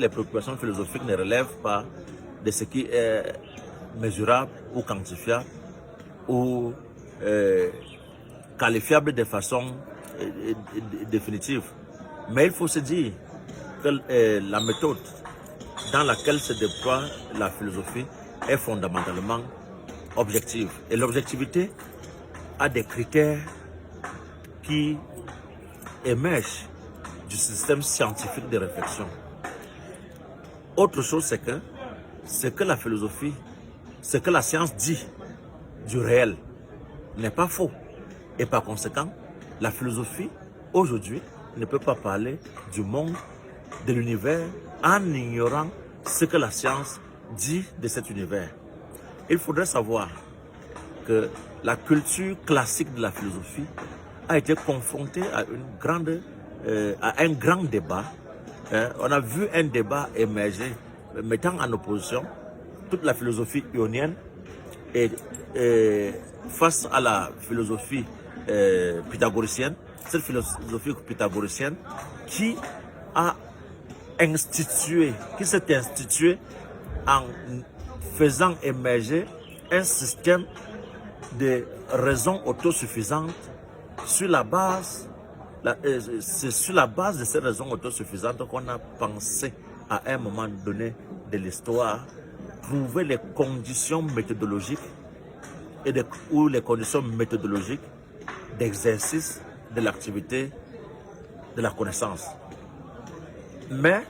les préoccupations philosophiques ne relèvent pas de ce qui est mesurable ou quantifiable ou qualifiable de façon définitive. Mais il faut se dire que la méthode dans laquelle se déploie la philosophie est fondamentalement objective. Et l'objectivité a des critères qui émergent du système scientifique de réflexion. Autre chose, c'est que ce que la philosophie, ce que la science dit du réel n'est pas faux. Et par conséquent, la philosophie, aujourd'hui, ne peut pas parler du monde, de l'univers, en ignorant ce que la science dit de cet univers. Il faudrait savoir que la culture classique de la philosophie a été confrontée à un grand débat. On a vu un débat émerger mettant en opposition toute la philosophie ionienne et face à la philosophie pythagoricienne, cette philosophie pythagoricienne qui s'est instituée en faisant émerger un système de raisons autosuffisantes sur la base, c'est sur la base de ces raisons autosuffisantes qu'on a pensé à un moment donné de l'histoire trouver les conditions méthodologiques ou les conditions méthodologiques d'exercice de l'activité de la connaissance. Mais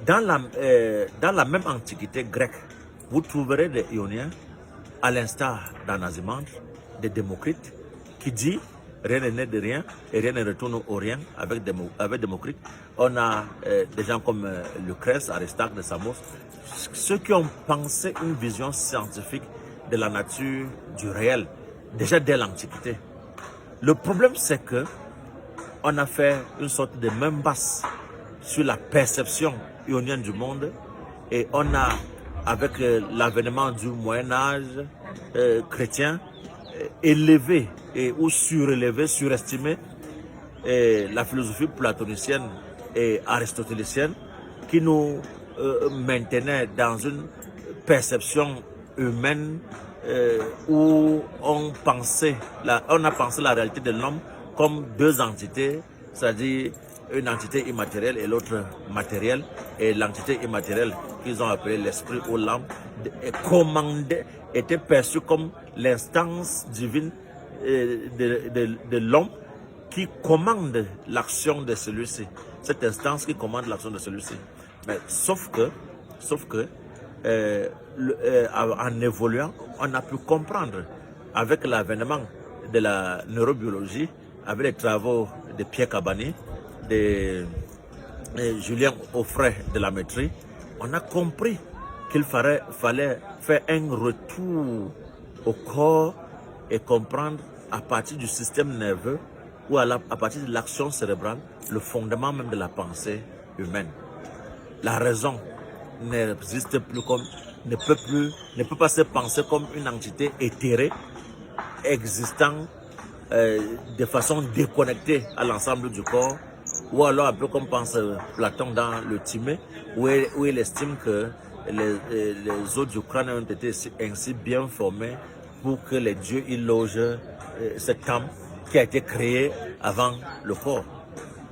dans la même antiquité grecque, vous trouverez des Ioniens, à l'instar d'Anaximandre, de Démocrite, qui dit rien n'est né de rien et rien ne retourne au rien avec Démocrite. On a des gens comme Lucrèce, Aristarque de Samos, ceux qui ont pensé une vision scientifique de la nature du réel, déjà dès l'Antiquité. Le problème, c'est que on a fait une sorte de main basse sur la perception ionienne du monde et on a, avec l'avènement du Moyen-Âge chrétien, élevé ou surestimé la philosophie platonicienne et aristotélicienne qui nous maintenait dans une perception humaine où on a pensé la réalité de l'homme comme deux entités, c'est-à-dire une entité immatérielle et l'autre matérielle, et l'entité immatérielle qu'ils ont appelée l'esprit ou l'âme était perçue comme l'instance divine de l'homme qui commande l'action de celui-ci, cette instance qui commande l'action de celui-ci. Mais sauf que en évoluant, on a pu comprendre avec l'avènement de la neurobiologie, avec les travaux de Pierre Cabané, de Julien Offray de la maîtrise, on a compris qu'il fallait faire un retour au corps et comprendre à partir du système nerveux ou à partir de l'action cérébrale le fondement même de la pensée humaine. La raison n'existe plus ne peut pas se penser comme une entité éthérée existant de façon déconnectée à l'ensemble du corps, ou alors un peu comme pense Platon dans le Timée, où il estime que les os du crâne ont été ainsi bien formés pour que les dieux y logent cette âme qui a été créée avant le corps.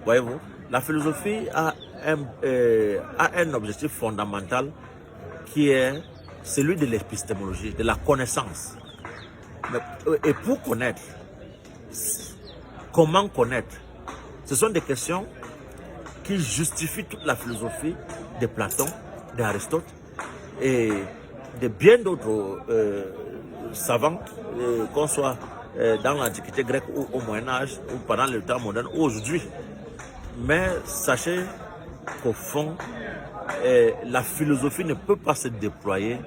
Voyez-vous, la philosophie a un objectif fondamental qui est celui de l'épistémologie, de la connaissance. Et pour connaître, comment connaître, ce sont des questions qui justifient toute la philosophie de Platon, d'Aristote et de bien d'autres savants, qu'on soit dans l'Antiquité grecque ou au Moyen-Âge ou pendant le temps moderne ou aujourd'hui. Mais sachez qu'au fond, la philosophie ne peut pas se déployer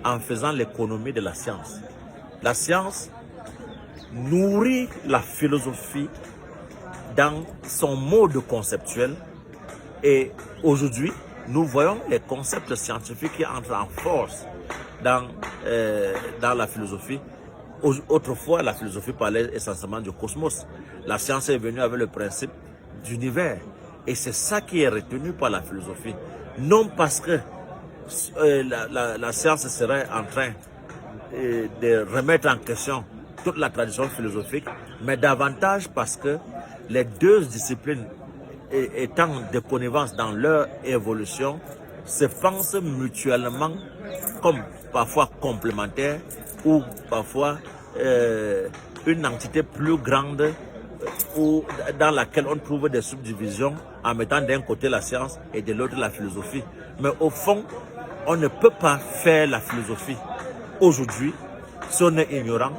en faisant l'économie de la science. La science nourrit la philosophie dans son mode conceptuel et aujourd'hui, nous voyons les concepts scientifiques qui entrent en force dans la philosophie. Autrefois, la philosophie parlait essentiellement du cosmos. La science est venue avec le principe d'univers. Et c'est ça qui est retenu par la philosophie. Non parce que la science serait en train de remettre en question toute la tradition philosophique, mais davantage parce que les deux disciplines étant de connivence dans leur évolution, se pensent mutuellement comme parfois complémentaires ou parfois une entité plus grande ou dans laquelle on trouve des subdivisions en mettant d'un côté la science et de l'autre la philosophie. Mais au fond, on ne peut pas faire la philosophie aujourd'hui si on est ignorant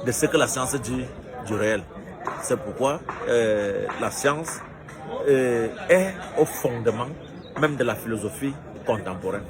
de ce que la science dit du réel. C'est pourquoi la science est au fondement même de la philosophie contemporaine.